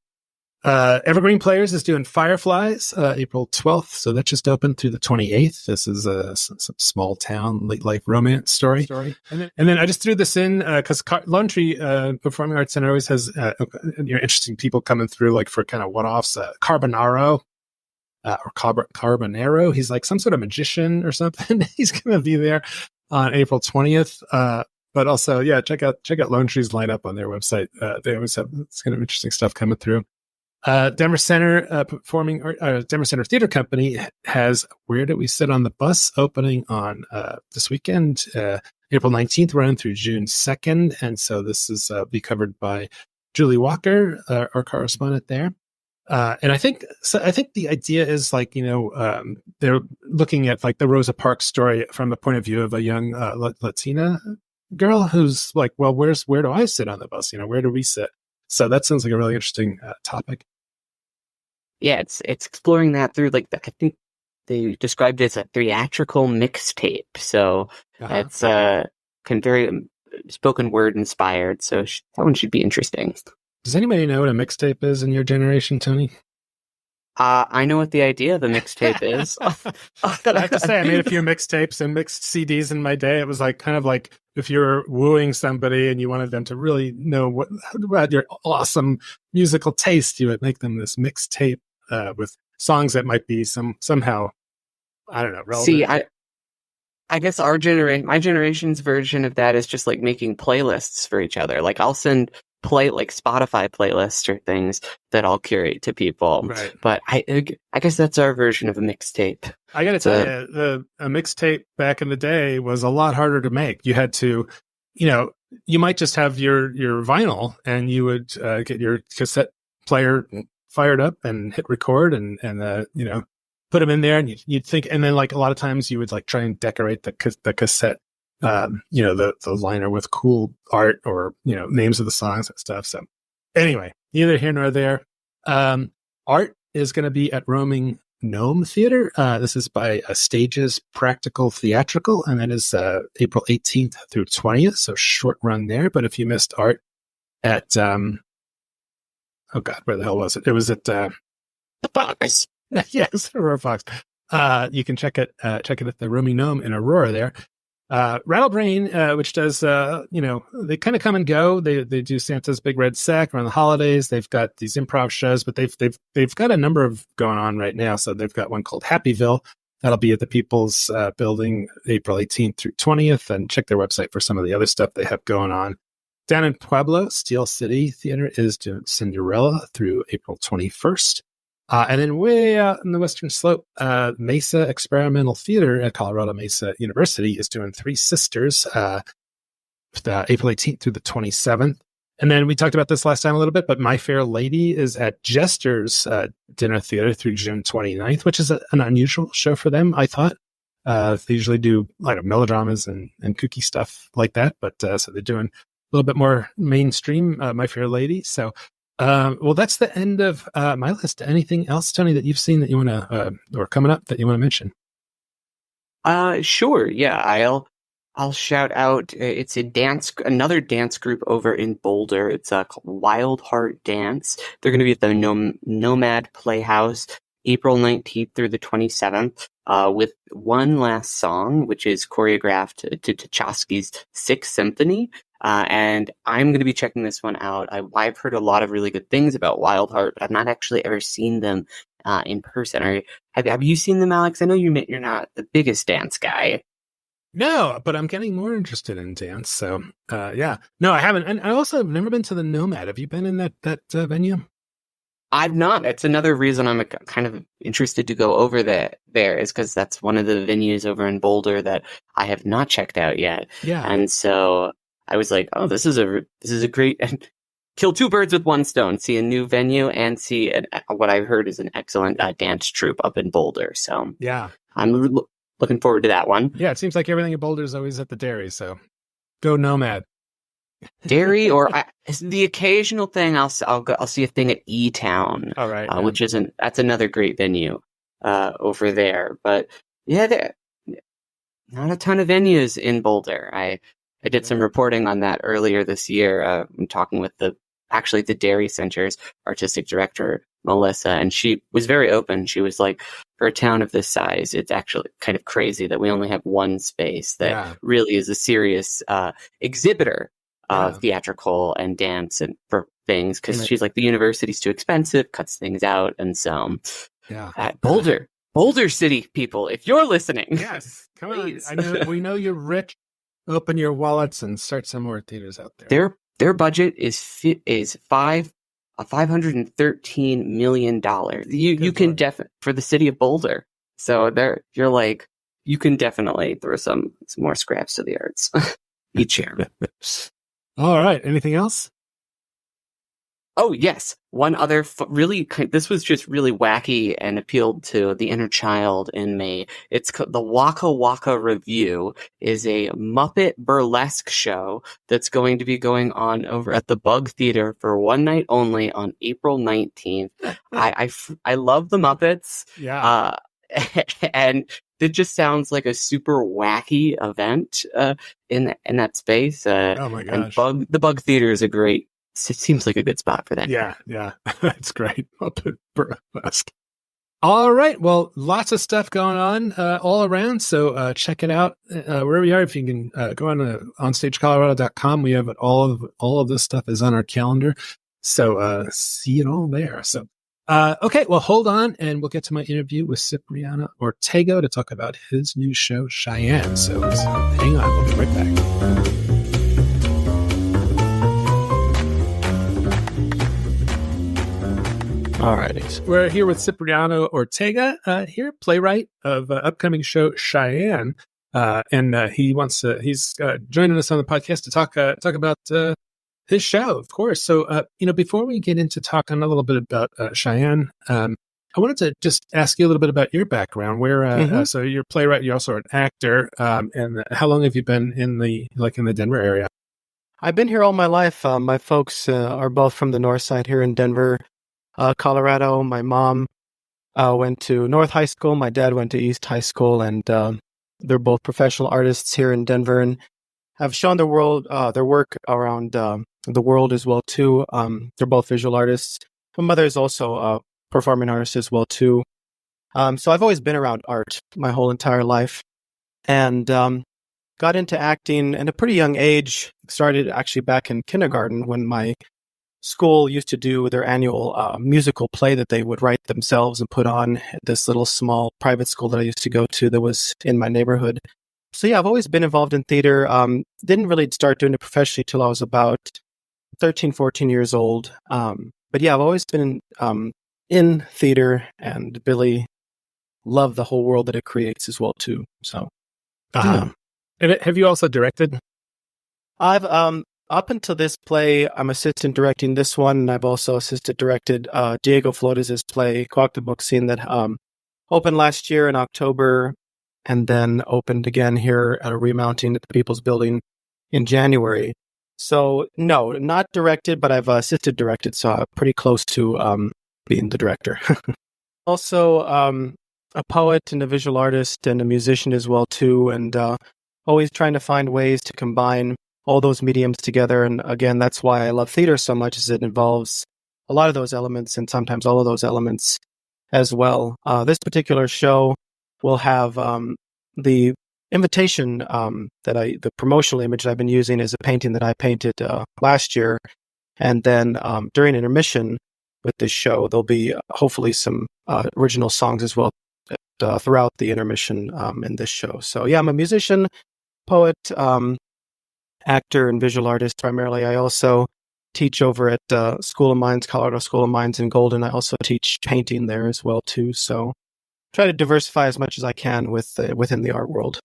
Evergreen Players is doing Fireflies April 12th, so that just opened through the 28th. This is some small town late life romance story. And then I just threw this in because Lone Tree Performing Arts Center always has interesting people coming through, like for kind of one-offs. Carbonaro or Carbonaro, he's like some sort of magician or something. He's going to be there on April 20th. But also, yeah, check out Lone Tree's lineup on their website. They always have this kind of interesting stuff coming through. Denver Center Denver Center Theater Company has Where Did We Sit on the Bus opening on this weekend, April 19th, running through June 2nd. And so this is be covered by Julie Walker, our correspondent there. And I think the idea is like, they're looking at like the Rosa Parks story from the point of view of a young Latina girl who's like, well, where do I sit on the bus? Where do we sit? So that sounds like a really interesting topic. Yeah, it's exploring that through I think they described it as a theatrical mixtape. So it's very spoken word inspired. So that one should be interesting. Does anybody know what a mixtape is in your generation, Tony? I know what the idea of a mixtape is. I have to say, I made a few mixtapes and mixed CDs in my day. It was like kind of like if you were wooing somebody and you wanted them to really know about your awesome musical taste, you would make them this mixtape with songs that might be somehow, I don't know, relevant. See, I guess my generation's version of that is just like making playlists for each other. Like I'll send Spotify playlists or things that I'll curate to people. Right. But I guess that's our version of a mixtape. I got to tell you, a mixtape back in the day was a lot harder to make. You had to, you might just have your vinyl and you would get your cassette player fired up and hit record and put them in there, and you'd think, and then like a lot of times you would like try and decorate the cassette, the liner with cool art or, names of the songs and stuff. So anyway, neither here nor there. Art is going to be at Roaming Gnome Theater. This is by Stages Practical Theatrical, and that is April 18th through 20th. So short run there. But if you missed art at, oh God, where the hell was it? It was at the Fox. Yes, Aurora Fox. You can check it at the Roaming Gnome in Aurora there. Rattlebrain, which does, they kind of come and go. They do Santa's Big Red Sack around the holidays. They've got these improv shows, but they've got a number of going on right now. So they've got one called Happyville. That'll be at the People's Building April 18th through 20th. And check their website for some of the other stuff they have going on. Down in Pueblo, Steel City Theater is doing Cinderella through April 21st. And then way out in the Western Slope, Mesa Experimental Theater at Colorado Mesa University is doing Three Sisters, April 18th through the 27th. And then we talked about this last time a little bit, but My Fair Lady is at Jester's Dinner Theater through June 29th, which is an unusual show for them, I thought. They usually do melodramas and kooky stuff like that, but so they're doing a little bit more mainstream, My Fair Lady. So, well, that's the end of my list. Anything else, Tony, that you've seen that you want to, or coming up that you want to mention? Sure. Yeah, I'll shout out. It's another dance group over in Boulder. It's called Wild Heart Dance. They're going to be at the Nomad Playhouse, April 19th through the 27th, with one last song, which is choreographed to Tchaikovsky's Sixth Symphony. And I'm going to be checking this one out. I've heard a lot of really good things about Wild Heart, but I've not actually ever seen them in person. Have you seen them, Alex? I know you're not the biggest dance guy. No, but I'm getting more interested in dance. So, yeah. No, I haven't. And I also have never been to the Nomad. Have you been in that venue? I've not. It's another reason I'm kind of interested to go over there is because that's one of the venues over in Boulder that I have not checked out yet. Yeah. And so I was like, oh, this is a great, and kill two birds with one stone. See a new venue and see what I've heard is an excellent dance troupe up in Boulder. So yeah, I'm looking forward to that one. Yeah, it seems like everything in Boulder is always at the dairy. So go Nomad. Dairy or the occasional thing. I'll see a thing at E-Town. All right, which that's another great venue over there. But yeah, there not a ton of venues in Boulder. I did some reporting on that earlier this year. I'm talking with the Dairy Center's artistic director, Melissa, and she was very open. She was like, for a town of this size, it's actually kind of crazy that we only have one space that really is a serious exhibitor of theatrical and dance and for things. Because she's like, the university's too expensive, cuts things out. And so Boulder City people, if you're listening. Yes, come please. On. We know you're rich. Open your wallets and start some more theaters out there. Their budget is $513 million. You can for the city of Boulder. So you're like, you can definitely throw some more scraps to the arts each year. All right. Anything else? Oh, yes. One other this was just really wacky and appealed to the inner child in me. It's called the Waka Waka Review, is a Muppet burlesque show that's going to be going on over at the Bug Theater for one night only on April 19th. I love the Muppets. Yeah. And it just sounds like a super wacky event in that space. Oh my gosh. And the Bug Theater is it seems like a good spot for that. Yeah, that's great. Burlesque. All right, well, lots of stuff going on all around, so check it out wherever you are. If you can go on to OnStageColorado.com, we have all of this stuff is on our calendar, so see it all there. So, okay, well, hold on, and we'll get to my interview with Cipriano Ortega to talk about his new show, Cheyanne. So hang on, we'll be right back. All right. We're here with Cipriano Ortega, playwright of upcoming show Cheyanne. And he's joining us on the podcast to talk about his show, of course. So, before we get into talking a little bit about Cheyanne, I wanted to just ask you a little bit about your background. So you're a playwright, you're also an actor. And how long have you been in the Denver area? I've been here all my life. My folks are both from the north side here in Denver. Colorado. My mom went to North High School. My dad went to East High School, and they're both professional artists here in Denver and have shown their work around the world as well too. They're both visual artists. My mother is also a performing artist as well too. So I've always been around art my whole entire life, and got into acting at a pretty young age. Started actually back in kindergarten when my school used to do their annual musical play that they would write themselves and put on at this little small private school that I used to go to that was in my neighborhood. So yeah, I've always been involved in theater. Didn't really start doing it professionally till I was about 13, 14 years old. But yeah, I've always been in theater and really love the whole world that it creates as well too. So, And have you also directed? I've up until this play, I'm assistant directing this one, and I've also assistant directed Diego Flores' play Cuauhtemoc Scene that opened last year in October, and then opened again here at a remounting at the People's Building in January. So no, not directed, but I've assisted directed, so I'm pretty close to being the director. Also, a poet and a visual artist and a musician as well too, and always trying to find ways to combine all those mediums together. And again, that's why I love theater so much, is it involves a lot of those elements and sometimes all of those elements as well. This show will have the invitation the promotional image that I've been using is a painting that I painted last year. And then during intermission with this show, there'll be hopefully some original songs as well throughout the intermission in this show. So yeah, I'm a musician, poet, actor, and visual artist primarily. I also teach over at School of Mines, Colorado School of Mines in Golden. I also teach painting there as well too. So try to diversify as much as I can within the art world.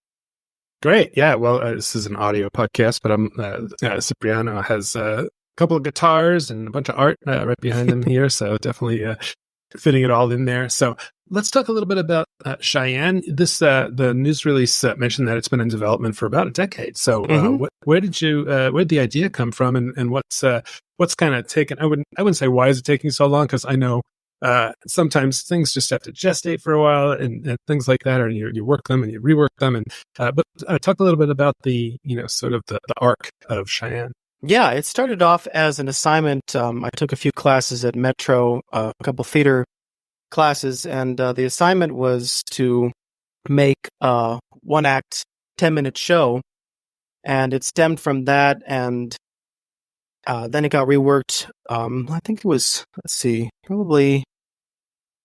Great. Yeah. Well, this is an audio podcast, but Cipriano has a couple of guitars and a bunch of art right behind him here. So definitely fitting it all in there. So let's talk a little bit about Cheyanne. The news release mentioned that it's been in development for about a decade. So where did the idea come from, and what's kind of taken? I wouldn't say why is it taking so long, because I know sometimes things just have to gestate for a while and things like that, or you work them and you rework them. And but talk a little bit about the sort of the arc of Cheyanne. Yeah, it started off as an assignment. I took a few classes at Metro, a couple theater classes, and the assignment was to make a one-act, 10-minute show, and it stemmed from that, and then it got reworked. I think it was, probably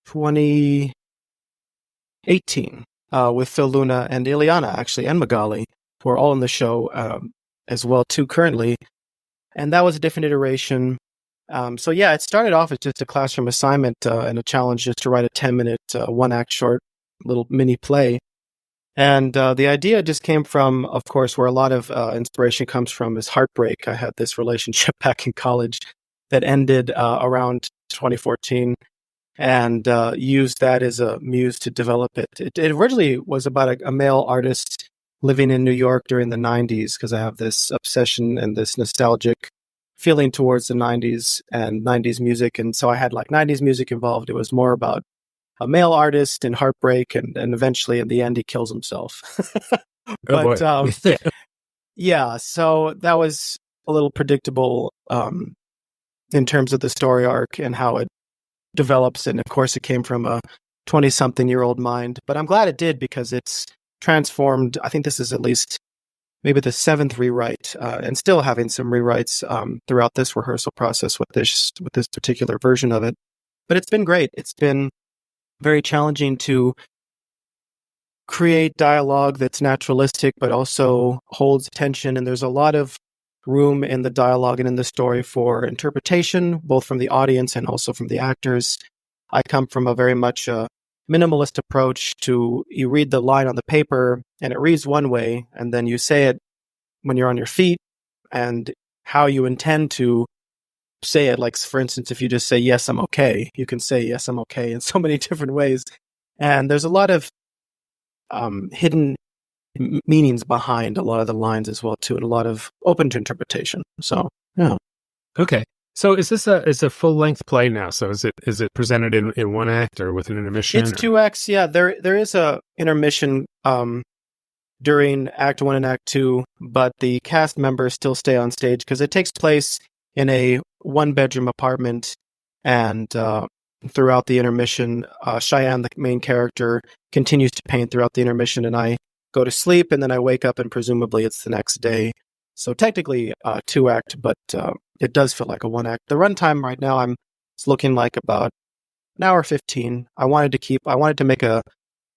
2018 with Phil Luna and Iliana, actually, and Magally, who are all in the show as well, too, currently. And that was a different iteration. So yeah, it started off as just a classroom assignment and a challenge just to write a 10-minute one-act short little mini play. And the idea just came from, of course, where a lot of inspiration comes from is heartbreak. I had this relationship back in college that ended around 2014, and used that as a muse to develop it. It originally was about a male artist living in New York during the 90s, because I have this obsession and this nostalgic feeling towards the 90s and 90s music. And so I had like 90s music involved. It was more about a male artist and heartbreak, and eventually in the end he kills himself. But yeah, so that was a little predictable in terms of the story arc and how it develops. And of course it came from a 20-something-year-old mind, but I'm glad it did, because it's transformed. I think this is at least maybe the 7th rewrite, and still having some rewrites throughout this rehearsal process with this particular version of it. But it's been great. It's been very challenging to create dialogue that's naturalistic, but also holds attention. And there's a lot of room in the dialogue and in the story for interpretation, both from the audience and also from the actors. I come from a very much minimalist approach to, you read the line on the paper and it reads one way, and then you say it when you're on your feet, and how you intend to say it. Like, for instance, if you just say, yes, I'm okay, you can say, yes, I'm okay in so many different ways. And there's a lot of hidden meanings behind a lot of the lines as well, too, and a lot of open to interpretation. So, yeah. Okay. So is this a full-length play now? So is it presented in one act or with an intermission? It's 2 acts, yeah. There is a intermission during Act 1 and Act 2, but the cast members still stay on stage because it takes place in a one-bedroom apartment, and throughout the intermission, Cheyanne, the main character, continues to paint throughout the intermission, and I go to sleep, and then I wake up and presumably it's the next day. So technically 2-act, but it does feel like a 1-act. The runtime right now, it's looking like about an hour 15. I wanted to make a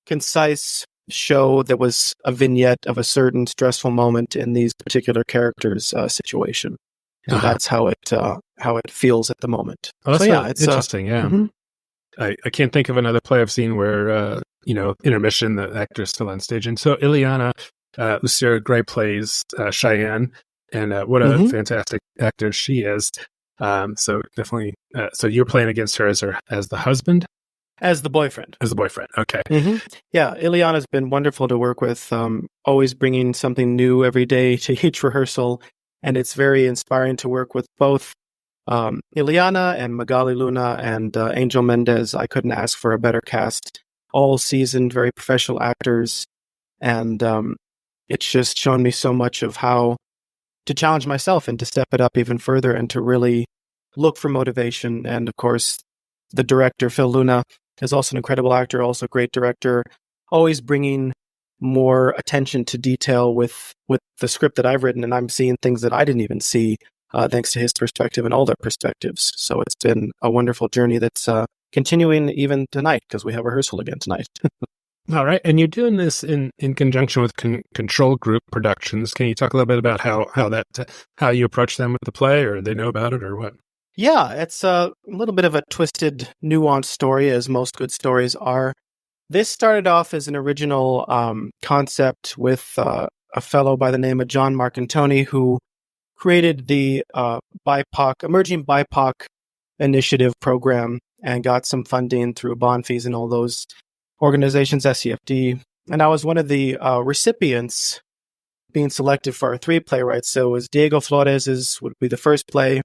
concise show that was a vignette of a certain stressful moment in these particular characters' situation. And that's how it feels at the moment. Oh, that's so yeah, it's interesting. Yeah. Mm-hmm. I can't think of another play I've seen where, intermission, the actor's still on stage. And so Iliana Lucero plays Cheyanne, and what a fantastic actor she is. So definitely, so you're playing against her as the husband? As the boyfriend. As the boyfriend, okay. Mm-hmm. Yeah, Iliana's been wonderful to work with, always bringing something new every day to each rehearsal, and it's very inspiring to work with both Iliana and Magally Luna and Angelo Mendez. I couldn't ask for a better cast. All seasoned, very professional actors, and it's just shown me so much of how to challenge myself and to step it up even further and to really look for motivation. And of course, the director, Phil Luna, is also an incredible actor, also a great director, always bringing more attention to detail with the script that I've written, and I'm seeing things that I didn't even see thanks to his perspective and all their perspectives. So it's been a wonderful journey that's continuing even tonight, because we have rehearsal again tonight. All right, and you're doing this in conjunction with Control Group Productions. Can you talk a little bit about how you approach them with the play, or they know about it, or what? Yeah, it's a little bit of a twisted, nuanced story, as most good stories are. This started off as an original concept with a fellow by the name of John Marcantoni, who created the Emerging BIPOC Initiative program and got some funding through bond fees and all those organizations, SCFD. And I was one of the recipients being selected for our 3 playwrights. So it was Diego Flores's would be the first play,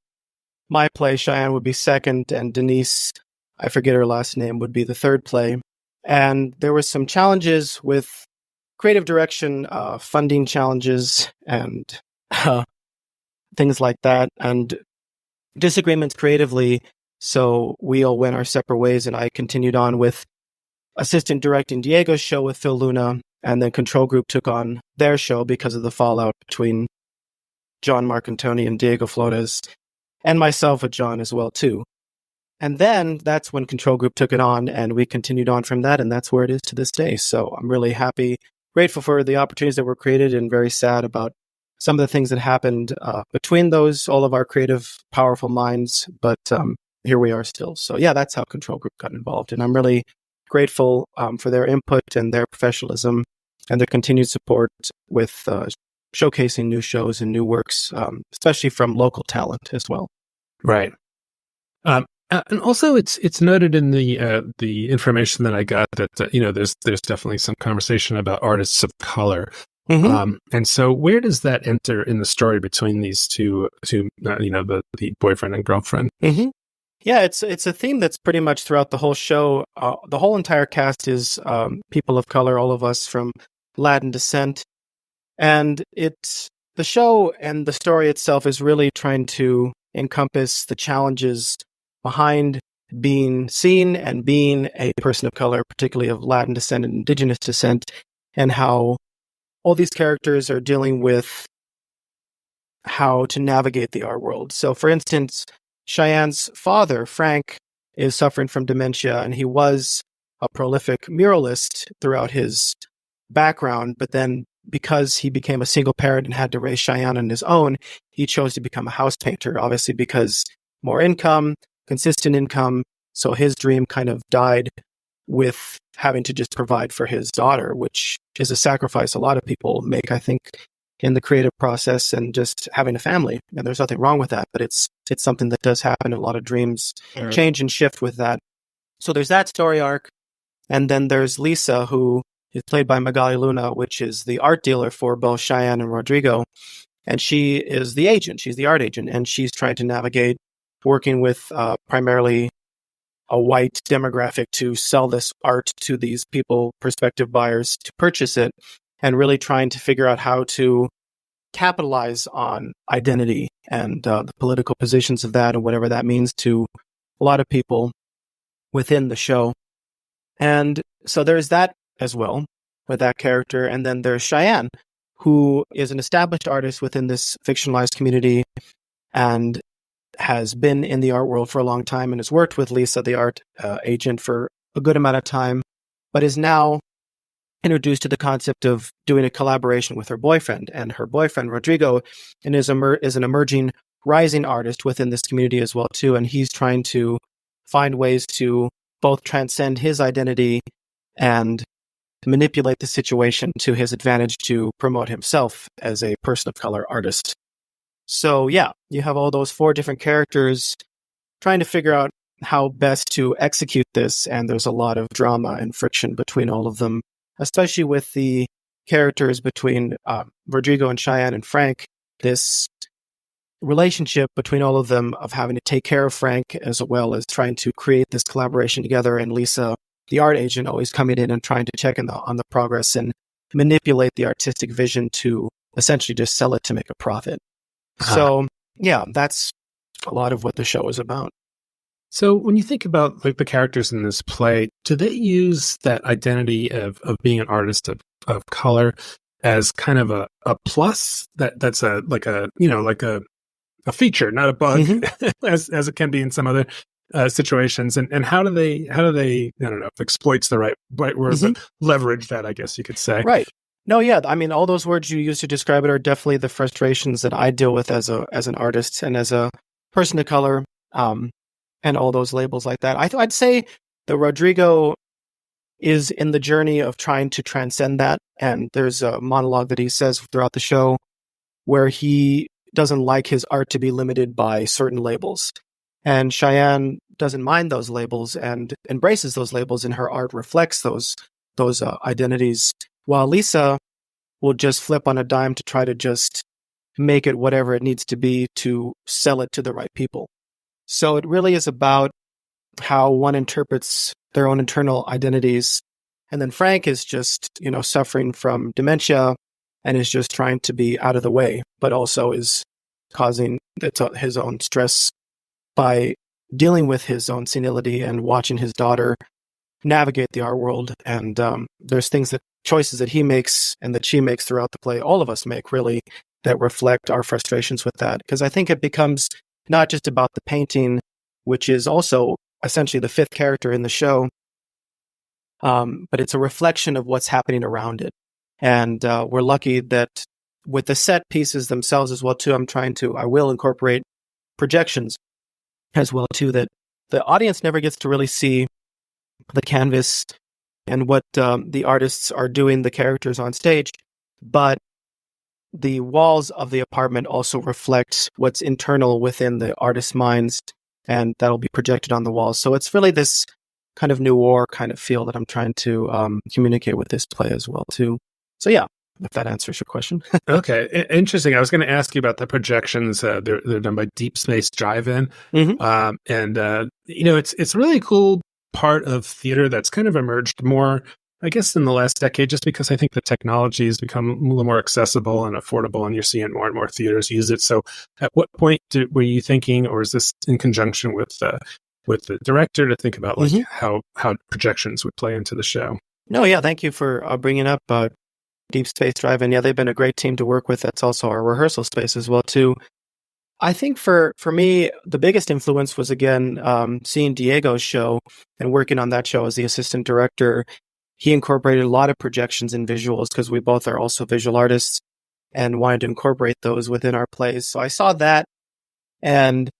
my play, Cheyanne, would be second, and Denise, I forget her last name, would be the third play. And there were some challenges with creative direction, funding challenges, and things like that, and disagreements creatively. So we all went our separate ways, and I continued on with assistant directing Diego's show with Phil Luna, and then Control Group took on their show because of the fallout between John Marcantoni and Diego Flores, and myself with John as well, too. And then that's when Control Group took it on, and we continued on from that, and that's where it is to this day. So I'm really happy, grateful for the opportunities that were created, and very sad about some of the things that happened between all of our creative, powerful minds. But here we are still. So yeah, that's how Control Group got involved. And I'm really grateful for their input and their professionalism and their continued support with showcasing new shows and new works, especially from local talent as well. Right. And also, it's noted in the information that I got that there's definitely some conversation about artists of color. Mm-hmm. And so, where does that enter in the story between these two the boyfriend and girlfriend? Mm-hmm. Yeah, it's a theme that's pretty much throughout the whole show. The whole entire cast is people of color, all of us from Latin descent. And the show and the story itself is really trying to encompass the challenges behind being seen and being a person of color, particularly of Latin descent and indigenous descent, and how all these characters are dealing with how to navigate the art world. So, for instance, Cheyanne's father, Frank, is suffering from dementia, and he was a prolific muralist throughout his background, but then because he became a single parent and had to raise Cheyanne on his own, he chose to become a house painter, obviously because more income, consistent income, so his dream kind of died with having to just provide for his daughter, which is a sacrifice a lot of people make, I think, in the creative process and just having a family. And there's nothing wrong with that, but it's something that does happen. A lot of dreams change and shift with that. So there's that story arc. And then there's Lisa, who is played by Magally Luna, which is the art dealer for both Cheyanne and Rodrigo. And she is the agent. She's the art agent. And she's trying to navigate working with primarily a white demographic to sell this art to these people, prospective buyers, to purchase it, and really trying to figure out how to capitalize on identity and the political positions of that and whatever that means to a lot of people within the show. And so there's that as well. with that character. And then there's Cheyanne, who is an established artist within this fictionalized community and has been in the art world for a long time and has worked with Lisa, the art agent, for a good amount of time, but is now introduced to the concept of doing a collaboration with her boyfriend. And her boyfriend, Rodrigo, is an emerging rising artist within this community as well, too. And he's trying to find ways to both transcend his identity and manipulate the situation to his advantage to promote himself as a person of color artist. So yeah, you have all those 4 different characters trying to figure out how best to execute this. And there's a lot of drama and friction between all of them, especially with the characters between Rodrigo and Cheyanne and Frank. This relationship between all of them of having to take care of Frank as well as trying to create this collaboration together, and Lisa, the art agent, always coming in and trying to check on the progress and manipulate the artistic vision to essentially just sell it to make a profit. So yeah, that's a lot of what the show is about. So when you think about like the characters in this play, do they use that identity of being an artist of color as kind of a plus that's a feature, not a bug, as it can be in some other situations? And how do they I don't know if exploit's the right word, but leverage that, I guess you could say. Right. No, yeah. I mean, all those words you use to describe it are definitely the frustrations that I deal with as an artist and as a person of color, and all those labels like that. I'd say that Rodrigo is in the journey of trying to transcend that. And there's a monologue that he says throughout the show where he doesn't like his art to be limited by certain labels. And Cheyanne doesn't mind those labels and embraces those labels, and her art reflects those identities, while Lisa will just flip on a dime to try to just make it whatever it needs to be to sell it to the right people. So it really is about how one interprets their own internal identities. And then Frank is just, suffering from dementia and is just trying to be out of the way, but also is causing his own stress by dealing with his own senility and watching his daughter navigate the art world. And there's choices that he makes and that she makes throughout the play, all of us make really, that reflect our frustrations with that. Because I think it becomes not just about the painting, which is also essentially the 5th character in the show, but it's a reflection of what's happening around it. And we're lucky that with the set pieces themselves as well, too, I will incorporate projections as well, too, that the audience never gets to really see the canvas and what the artists are doing, the characters on stage, but the walls of the apartment also reflect what's internal within the artist's minds, and that'll be projected on the walls. So it's really this kind of noir kind of feel that I'm trying to communicate with this play as well, too. So yeah, if that answers your question. Okay, interesting. I was going to ask you about the projections. They're done by Deep Space Drive-In, it's a really cool part of theater that's kind of emerged more, I guess, in the last decade, just because I think the technology has become a little more accessible and affordable, and you're seeing more and more theaters use it. So at what point were you thinking, or is this in conjunction with the director, to think about how projections would play into the show? No, yeah, thank you for bringing up Deep Space Drive-In. Yeah, they've been a great team to work with. That's also our rehearsal space as well, too. I think for me, the biggest influence was, again, seeing Diego's show and working on that show as the assistant director. He incorporated a lot of projections and visuals because we both are also visual artists and wanted to incorporate those within our plays. So I saw that. And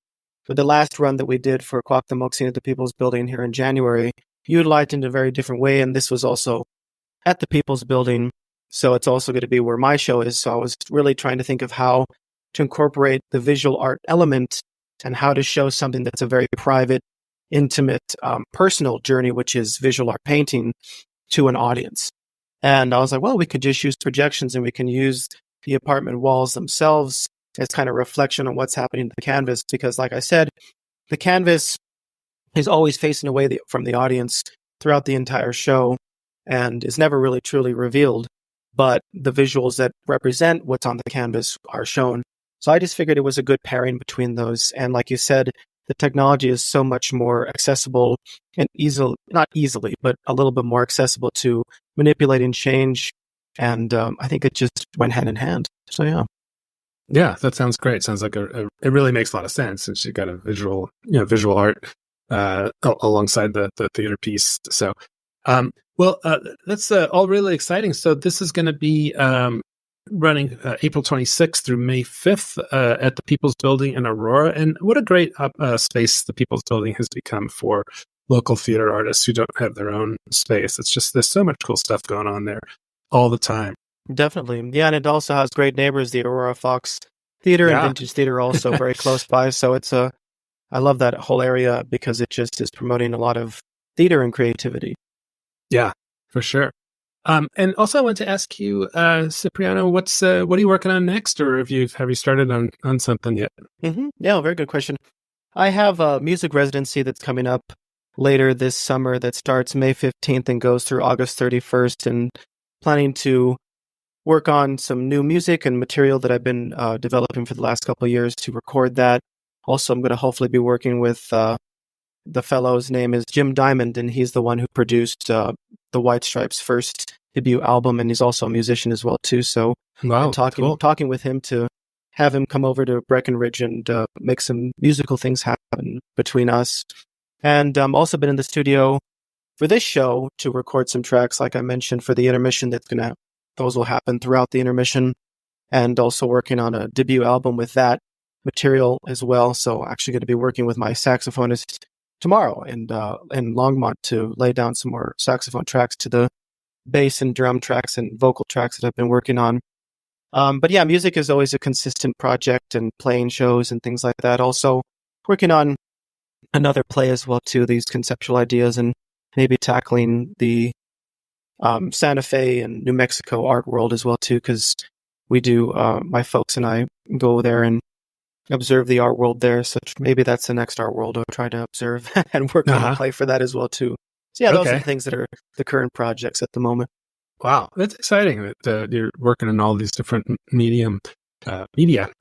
for the last run that we did for Kwak the Moksin at the People's Building here in January, utilized in a very different way. And this was also at the People's Building. So it's also going to be where my show is. So I was really trying to think of how to incorporate the visual art element and how to show something that's a very private, intimate, personal journey, which is visual art painting, to an audience. And I was like, well, we could just use projections and we can use the apartment walls themselves as kind of reflection on what's happening to the canvas. Because like I said, the canvas is always facing away from the audience throughout the entire show and is never really truly revealed. But the visuals that represent what's on the canvas are shown. So I just figured it was a good pairing between those. And like you said, the technology is so much more accessible and not easily, but a little bit more accessible to manipulating change. And I think it just went hand in hand. So, yeah. Yeah, that sounds great. Sounds like it really makes a lot of sense since you've got a visual art alongside the theater piece. So, that's all really exciting. So this is going to be running April 26th through May 5th at the People's Building in Aurora. And what a great space the People's Building has become for local theater artists who don't have their own space. It's just, there's so much cool stuff going on there all the time. Definitely. Yeah, and it also has great neighbors, the Aurora Fox Theater and Vintage Theater also very close by. So I love that whole area because it just is promoting a lot of theater and creativity. Yeah, for sure. And also I want to ask you, Cipriano, what are you working on next, or have you started on something yet? Mm-hmm. Yeah, very good question. I have a music residency that's coming up later this summer that starts May 15th and goes through August 31st, and planning to work on some new music and material that I've been developing for the last couple of years to record that. Also, I'm going to hopefully be working with the fellow's name is Jim Diamond, and he's the one who produced the White Stripes' first debut album, and he's also a musician as well too. So I'm talking with him to have him come over to Breckenridge and make some musical things happen between us. And also been in the studio for this show to record some tracks, like I mentioned, for the intermission. Those will happen throughout the intermission, and also working on a debut album with that material as well. So actually going to be working with my saxophonist tomorrow in Longmont to lay down some more saxophone tracks to the bass and drum tracks and vocal tracks that I've been working on. But yeah, music is always a consistent project, and playing shows and things like that. Also working on another play as well too, these conceptual ideas, and maybe tackling the Santa Fe and New Mexico art world as well too, because we do, my folks and I go there and observe the art world there. So maybe that's the next art world I'll try to observe and work on a play for that as well too. So yeah, those are the things that are the current projects at the moment. Wow, that's exciting that you're working in all these different media.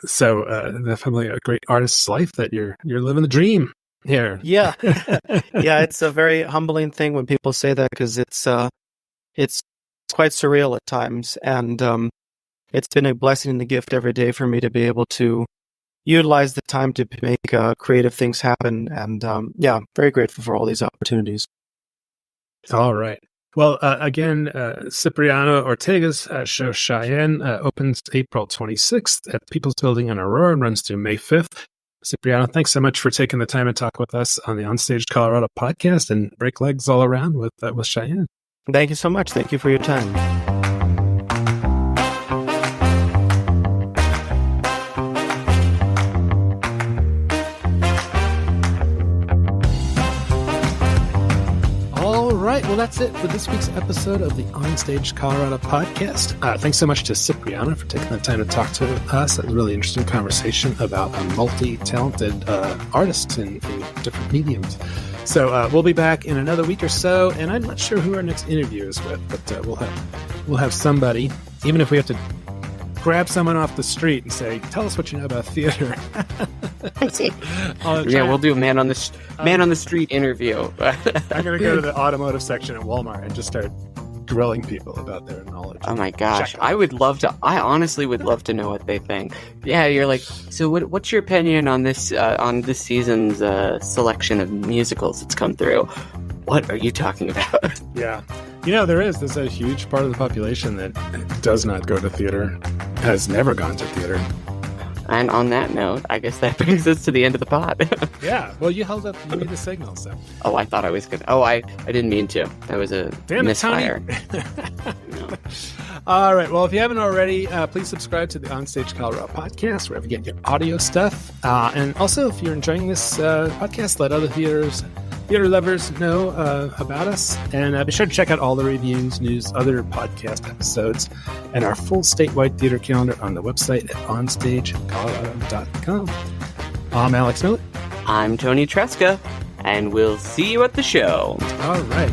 So definitely a great artist's life that you're living the dream here. Yeah, yeah, it's a very humbling thing when people say that, because it's quite surreal at times, and it's been a blessing and a gift every day for me to be able to utilize the time to make creative things happen. And very grateful for all these opportunities. All right. Well, again, Cipriano Ortega's show Cheyanne opens April 26th at People's Building in Aurora and runs through May 5th. Cipriano, thanks so much for taking the time to talk with us on the OnStage Colorado podcast and break legs all around with Cheyanne. Thank you so much. Thank you for your time. Well, that's it for this week's episode of the OnStage Colorado podcast. Thanks so much to Cipriano for taking the time to talk to us. It was a really interesting conversation about a multi-talented artist in different mediums. So we'll be back in another week or so, and I'm not sure who our next interview is with, but we'll have somebody, even if we have to grab someone off the street and say, "Tell us what you know about theater." We'll do a man on the street interview. I'm going to go to the automotive section at Walmart and just start grilling people about their knowledge. Oh my gosh, I honestly would love to know what they think. Yeah, you're like, so what's your opinion on this season's selection of musicals that's come through? What are you talking about? Yeah. There's a huge part of the population that does not go to theater, has never gone to theater. And on that note, I guess that brings us to the end of the pod. Yeah, well, you made a signal, so. Oh, I thought I was good. Oh, I didn't mean to. That was a misfire. No. All right, well, if you haven't already, please subscribe to the OnStage Colorado podcast, wherever you get your audio stuff. And also, if you're enjoying this podcast, let other theater lovers know about us, and be sure to check out all the reviews, news, other podcast episodes, and our full statewide theater calendar on the website at onstagecolorado.com. I'm Alex Miller. I'm Toni Tresca, and we'll see you at the show. All right.